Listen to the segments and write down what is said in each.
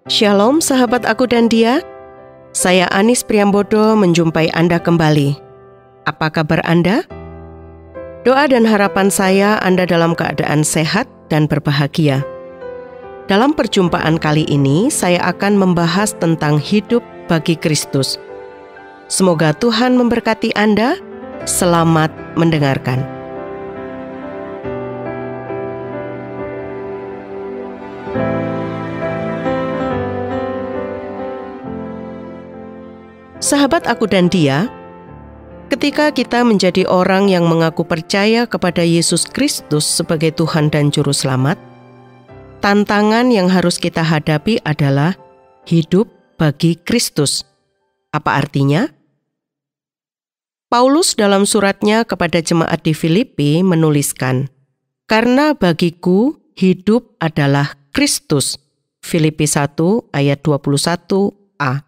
Shalom sahabat aku dan dia, saya Anis Priambodo menjumpai Anda kembali. Apa kabar Anda? Doa dan harapan saya Anda dalam keadaan sehat dan berbahagia. Dalam perjumpaan kali ini saya akan membahas tentang hidup bagi Kristus. Semoga Tuhan memberkati Anda. Selamat mendengarkan. Sahabat aku dan dia, ketika kita menjadi orang yang mengaku percaya kepada Yesus Kristus sebagai Tuhan dan Juru Selamat, tantangan yang harus kita hadapi adalah hidup bagi Kristus. Apa artinya? Paulus dalam suratnya kepada jemaat di Filipi menuliskan, "Karena bagiku hidup adalah Kristus." Filipi 1 ayat 21a.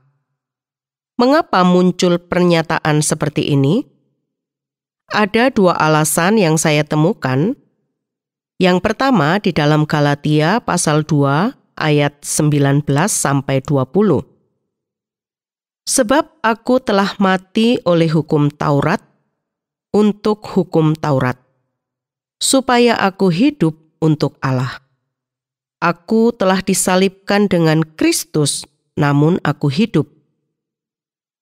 Mengapa muncul pernyataan seperti ini? Ada dua alasan yang saya temukan. Yang pertama di dalam Galatia pasal 2 ayat 19-20. Sebab aku telah mati oleh hukum Taurat untuk hukum Taurat, supaya aku hidup untuk Allah. Aku telah disalibkan dengan Kristus, namun aku hidup.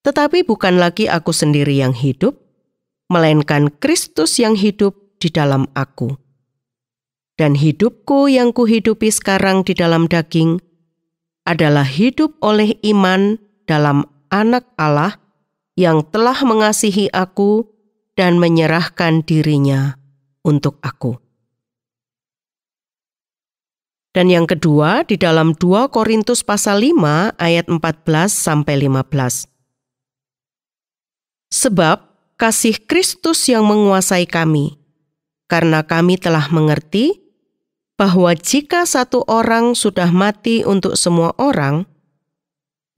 Tetapi bukan lagi aku sendiri yang hidup, melainkan Kristus yang hidup di dalam aku. Dan hidupku yang kuhidupi sekarang di dalam daging adalah hidup oleh iman dalam Anak Allah yang telah mengasihi aku dan menyerahkan dirinya untuk aku. Dan yang kedua di dalam 2 Korintus pasal 5 ayat 14-15. Sebab kasih Kristus yang menguasai kami, karena kami telah mengerti bahwa jika satu orang sudah mati untuk semua orang,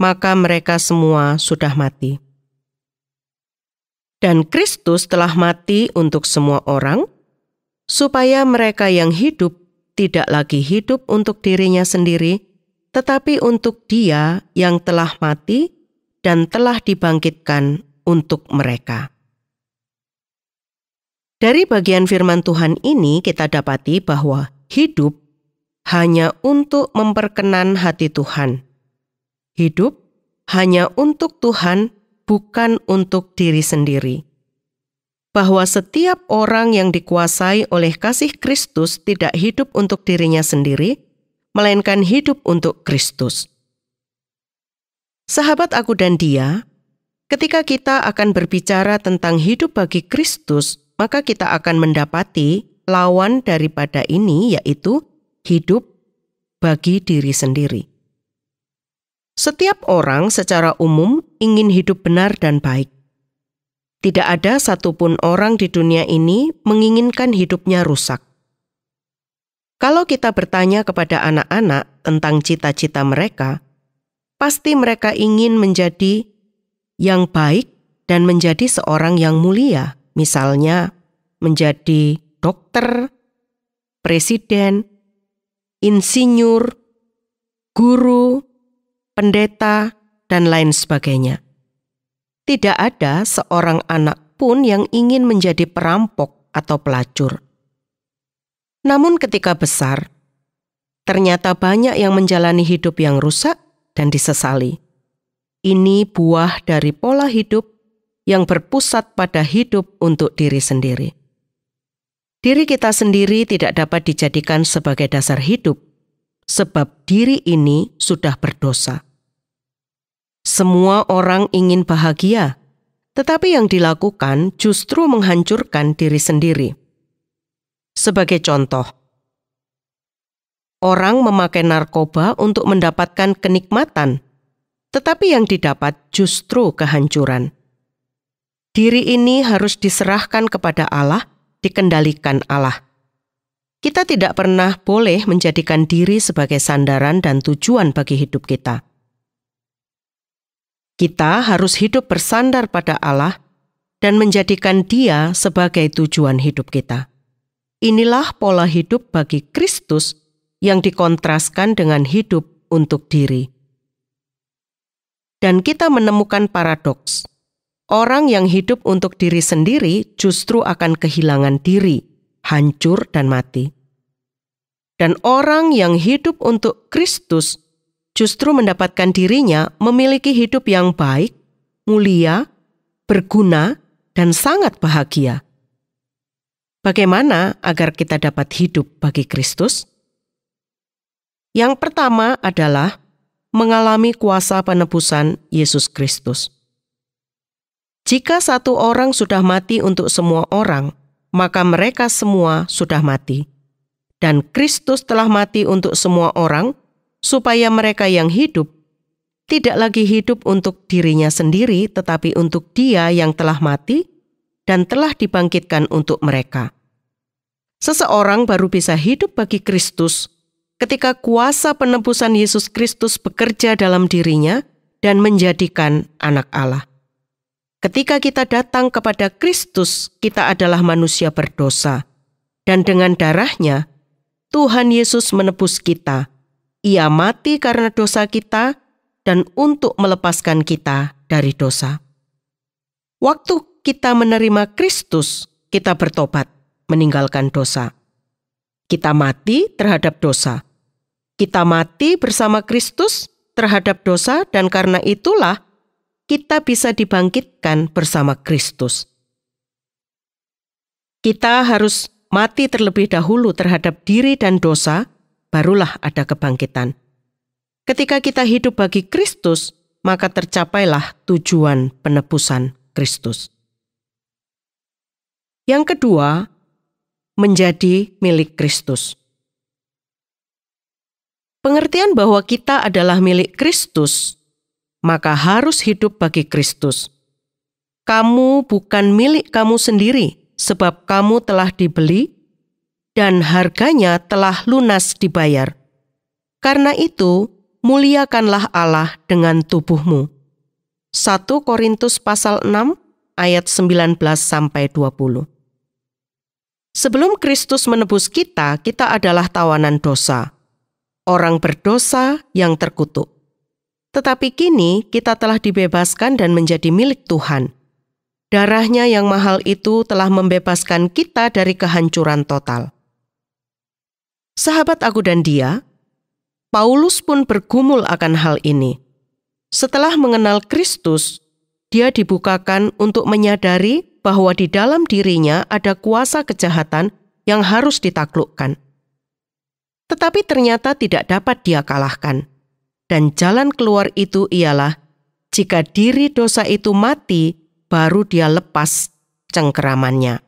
maka mereka semua sudah mati. Dan Kristus telah mati untuk semua orang, supaya mereka yang hidup tidak lagi hidup untuk dirinya sendiri, tetapi untuk Dia yang telah mati dan telah dibangkitkan untuk mereka. Dari bagian firman Tuhan ini kita dapati bahwa hidup hanya untuk memperkenan hati Tuhan. Hidup hanya untuk Tuhan, bukan untuk diri sendiri. Bahwa setiap orang yang dikuasai oleh kasih Kristus tidak hidup untuk dirinya sendiri, melainkan hidup untuk Kristus. Sahabat aku dan dia, ketika kita akan berbicara tentang hidup bagi Kristus, maka kita akan mendapati lawan daripada ini, yaitu hidup bagi diri sendiri. Setiap orang secara umum ingin hidup benar dan baik. Tidak ada satupun orang di dunia ini menginginkan hidupnya rusak. Kalau kita bertanya kepada anak-anak tentang cita-cita mereka, pasti mereka ingin menjadi yang baik dan menjadi seorang yang mulia, misalnya menjadi dokter, presiden, insinyur, guru, pendeta, dan lain sebagainya. Tidak ada seorang anak pun yang ingin menjadi perampok atau pelacur. Namun ketika besar, ternyata banyak yang menjalani hidup yang rusak dan disesali. Ini buah dari pola hidup yang berpusat pada hidup untuk diri sendiri. Diri kita sendiri tidak dapat dijadikan sebagai dasar hidup, sebab diri ini sudah berdosa. Semua orang ingin bahagia, tetapi yang dilakukan justru menghancurkan diri sendiri. Sebagai contoh, orang memakai narkoba untuk mendapatkan kenikmatan, tetapi yang didapat justru kehancuran. Diri ini harus diserahkan kepada Allah, dikendalikan Allah. Kita tidak pernah boleh menjadikan diri sebagai sandaran dan tujuan bagi hidup kita. Kita harus hidup bersandar pada Allah dan menjadikan Dia sebagai tujuan hidup kita. Inilah pola hidup bagi Kristus yang dikontraskan dengan hidup untuk diri. Dan kita menemukan paradoks. Orang yang hidup untuk diri sendiri justru akan kehilangan diri, hancur dan mati. Dan orang yang hidup untuk Kristus justru mendapatkan dirinya memiliki hidup yang baik, mulia, berguna, dan sangat bahagia. Bagaimana agar kita dapat hidup bagi Kristus? Yang pertama adalah mengalami kuasa penebusan Yesus Kristus. Jika satu orang sudah mati untuk semua orang, maka mereka semua sudah mati. Dan Kristus telah mati untuk semua orang, supaya mereka yang hidup tidak lagi hidup untuk dirinya sendiri, tetapi untuk Dia yang telah mati dan telah dibangkitkan untuk mereka. Seseorang baru bisa hidup bagi Kristus ketika kuasa penebusan Yesus Kristus bekerja dalam dirinya dan menjadikan anak Allah. Ketika kita datang kepada Kristus, kita adalah manusia berdosa. Dan dengan darah-Nya, Tuhan Yesus menebus kita. Ia mati karena dosa kita dan untuk melepaskan kita dari dosa. Waktu kita menerima Kristus, kita bertobat, meninggalkan dosa. Kita mati terhadap dosa. Kita mati bersama Kristus terhadap dosa dan karena itulah kita bisa dibangkitkan bersama Kristus. Kita harus mati terlebih dahulu terhadap diri dan dosa, barulah ada kebangkitan. Ketika kita hidup bagi Kristus, maka tercapailah tujuan penebusan Kristus. Yang kedua, menjadi milik Kristus. Pengertian bahwa kita adalah milik Kristus, maka harus hidup bagi Kristus. Kamu bukan milik kamu sendiri, sebab kamu telah dibeli dan harganya telah lunas dibayar. Karena itu, muliakanlah Allah dengan tubuhmu. 1 Korintus pasal 6 ayat 19-20. Sebelum Kristus menebus kita, kita adalah tawanan dosa, orang berdosa yang terkutuk. Tetapi kini kita telah dibebaskan dan menjadi milik Tuhan. Darah-Nya yang mahal itu telah membebaskan kita dari kehancuran total. Sahabat aku dan dia, Paulus pun bergumul akan hal ini. Setelah mengenal Kristus, dia dibukakan untuk menyadari bahwa di dalam dirinya ada kuasa kejahatan yang harus ditaklukkan. Tetapi ternyata tidak dapat dia kalahkan. Dan jalan keluar itu ialah, jika diri dosa itu mati, baru dia lepas cengkeramannya.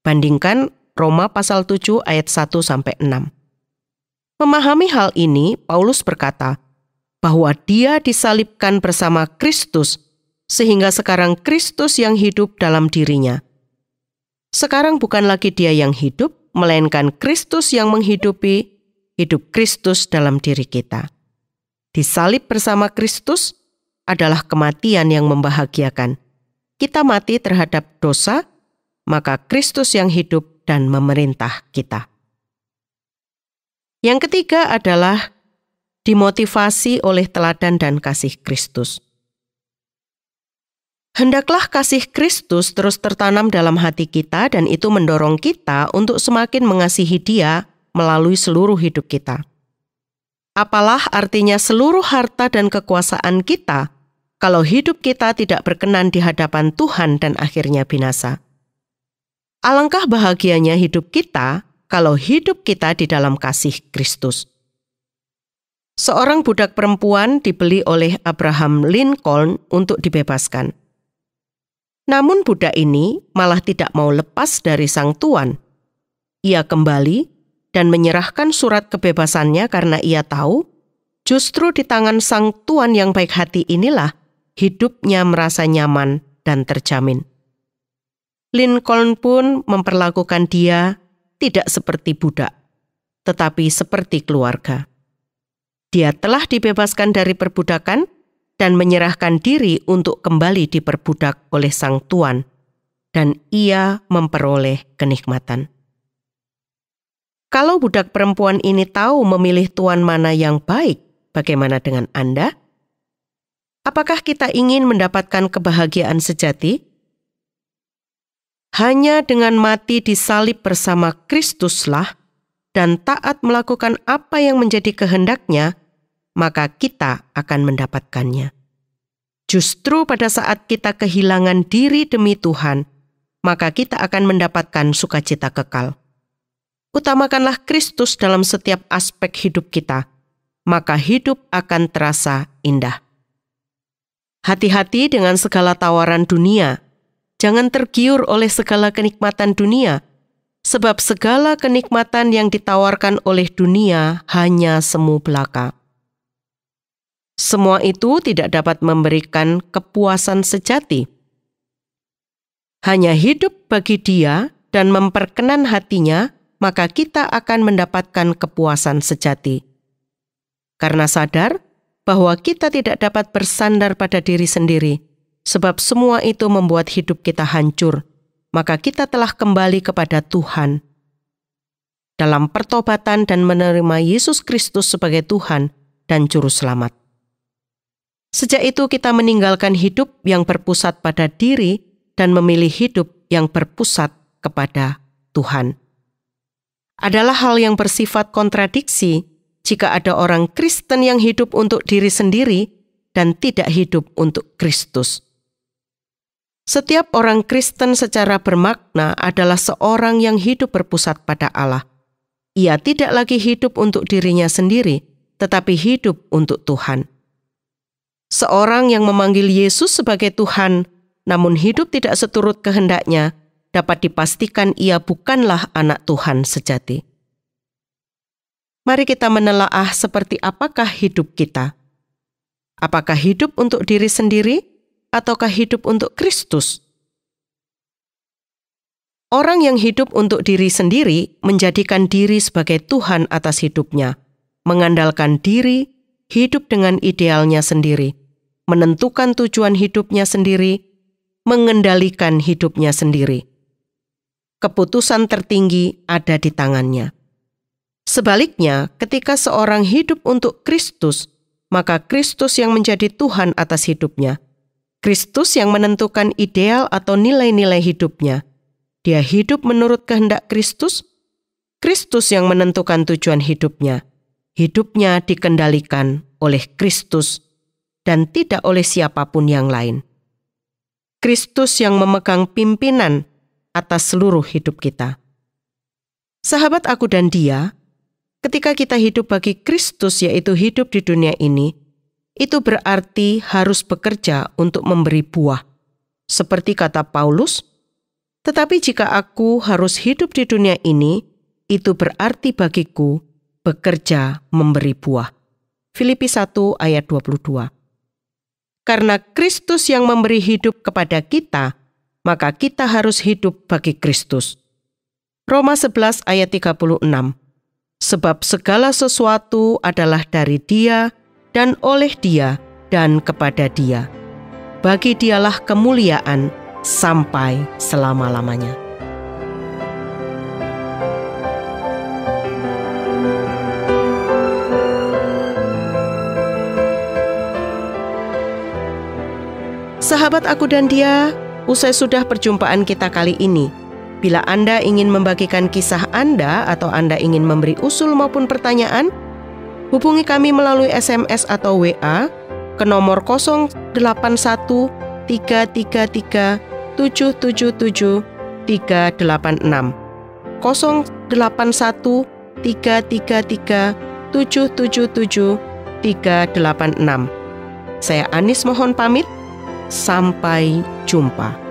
Bandingkan Roma pasal 7 ayat 1-6. Memahami hal ini, Paulus berkata bahwa dia disalibkan bersama Kristus, sehingga sekarang Kristus yang hidup dalam dirinya. Sekarang bukan lagi dia yang hidup, melainkan Kristus yang menghidupi hidup Kristus dalam diri kita. Disalib bersama Kristus adalah kematian yang membahagiakan. Kita mati terhadap dosa, maka Kristus yang hidup dan memerintah kita. Yang ketiga adalah dimotivasi oleh teladan dan kasih Kristus. Hendaklah kasih Kristus terus tertanam dalam hati kita dan itu mendorong kita untuk semakin mengasihi Dia melalui seluruh hidup kita. Apalah artinya seluruh harta dan kekuasaan kita kalau hidup kita tidak berkenan di hadapan Tuhan dan akhirnya binasa? Alangkah bahagianya hidup kita kalau hidup kita di dalam kasih Kristus. Seorang budak perempuan dibeli oleh Abraham Lincoln untuk dibebaskan. Namun budak ini malah tidak mau lepas dari sang tuan. Ia kembali dan menyerahkan surat kebebasannya karena ia tahu justru di tangan sang tuan yang baik hati inilah hidupnya merasa nyaman dan terjamin. Lincoln pun memperlakukan dia tidak seperti budak, tetapi seperti keluarga. Dia telah dibebaskan dari perbudakan dan menyerahkan diri untuk kembali diperbudak oleh sang tuan, dan ia memperoleh kenikmatan. Kalau budak perempuan ini tahu memilih tuan mana yang baik, bagaimana dengan Anda? Apakah kita ingin mendapatkan kebahagiaan sejati? Hanya dengan mati disalib bersama Kristuslah dan taat melakukan apa yang menjadi kehendak-Nya, maka kita akan mendapatkannya. Justru pada saat kita kehilangan diri demi Tuhan, maka kita akan mendapatkan sukacita kekal. Utamakanlah Kristus dalam setiap aspek hidup kita, maka hidup akan terasa indah. Hati-hati dengan segala tawaran dunia. Jangan tergiur oleh segala kenikmatan dunia, sebab segala kenikmatan yang ditawarkan oleh dunia hanya semu belaka. Semua itu tidak dapat memberikan kepuasan sejati. Hanya hidup bagi Dia dan memperkenan hatinya, maka kita akan mendapatkan kepuasan sejati. Karena sadar bahwa kita tidak dapat bersandar pada diri sendiri, sebab semua itu membuat hidup kita hancur, maka kita telah kembali kepada Tuhan. Dalam pertobatan dan menerima Yesus Kristus sebagai Tuhan dan Juru Selamat. Sejak itu kita meninggalkan hidup yang berpusat pada diri dan memilih hidup yang berpusat kepada Tuhan. Adalah hal yang bersifat kontradiksi jika ada orang Kristen yang hidup untuk diri sendiri dan tidak hidup untuk Kristus. Setiap orang Kristen secara bermakna adalah seorang yang hidup berpusat pada Allah. Ia tidak lagi hidup untuk dirinya sendiri, tetapi hidup untuk Tuhan. Seorang yang memanggil Yesus sebagai Tuhan, namun hidup tidak seturut kehendak-Nya, dapat dipastikan ia bukanlah anak Tuhan sejati. Mari kita menelaah seperti apakah hidup kita. Apakah hidup untuk diri sendiri ataukah hidup untuk Kristus? Orang yang hidup untuk diri sendiri menjadikan diri sebagai Tuhan atas hidupnya, mengandalkan diri, hidup dengan idealnya sendiri, menentukan tujuan hidupnya sendiri, mengendalikan hidupnya sendiri. Keputusan tertinggi ada di tangannya. Sebaliknya, ketika seorang hidup untuk Kristus, maka Kristus yang menjadi Tuhan atas hidupnya. Kristus yang menentukan ideal atau nilai-nilai hidupnya. Dia hidup menurut kehendak Kristus. Kristus yang menentukan tujuan hidupnya. Hidupnya dikendalikan oleh Kristus dan tidak oleh siapapun yang lain. Kristus yang memegang pimpinan atas seluruh hidup kita. Sahabat aku dan dia, ketika kita hidup bagi Kristus, yaitu hidup di dunia ini, itu berarti harus bekerja untuk memberi buah. Seperti kata Paulus, tetapi jika aku harus hidup di dunia ini, itu berarti bagiku bekerja memberi buah. Filipi 1 ayat 22. Karena Kristus yang memberi hidup kepada kita, maka kita harus hidup bagi Kristus. Roma 11 ayat 36. Sebab segala sesuatu adalah dari Dia dan oleh Dia dan kepada Dia. Bagi Dialah kemuliaan sampai selama-lamanya. Sahabat aku dan dia, usai sudah perjumpaan kita kali ini. Bila Anda ingin membagikan kisah Anda atau Anda ingin memberi usul maupun pertanyaan, hubungi kami melalui SMS atau WA ke nomor 081 333 777 386. 081 333 777 386. Saya Anis mohon pamit. Sampai jumpa.